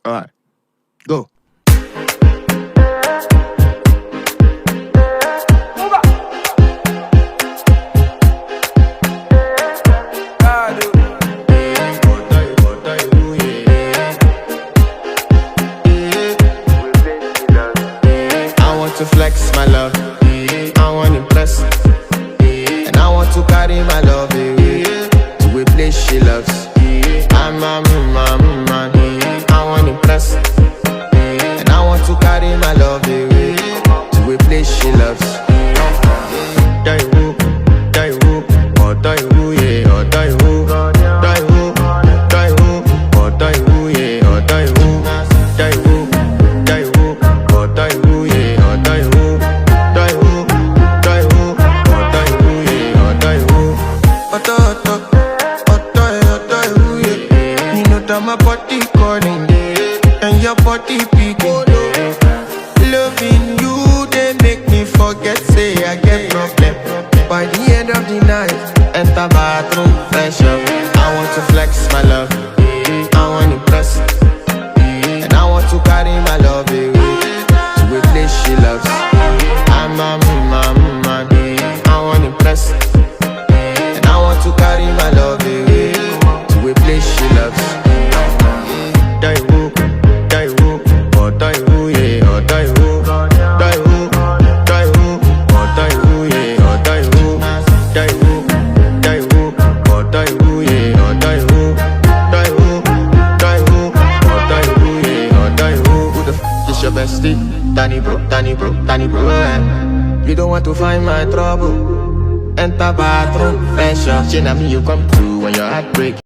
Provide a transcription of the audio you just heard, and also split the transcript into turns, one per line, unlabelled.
Alright, go. To flex my love, I want to impress, and I want to carry my love away to a place she loves. I'm a man, I want to impress, and I want to carry my love away to a place she loves. Die who, or die who, yeah, or die who, die who, die who, or die who, yeah, or die who, die who, die who, or die who, yeah. My body calling and your body picking. Loving you, they make me forget, say I get problem. By the end of the night, enter bathroom, fresh up. I want to flex my love, I want to impress, and I want to carry my love away to a place she loves. I'm a man, I want to impress, and I want to carry my love away to a place she loves. Die who, or die who, yeah, or die who, die who, die who, or die who, yeah, or die who, die who, die who, or die who, yeah, or die who, die who, die who, or die who, yeah, or die who. Who the f is your bestie? Danny bro, eh? You don't want to find my trouble. Enter bathroom, fresh up. Shit, I mean you come through when your heart break.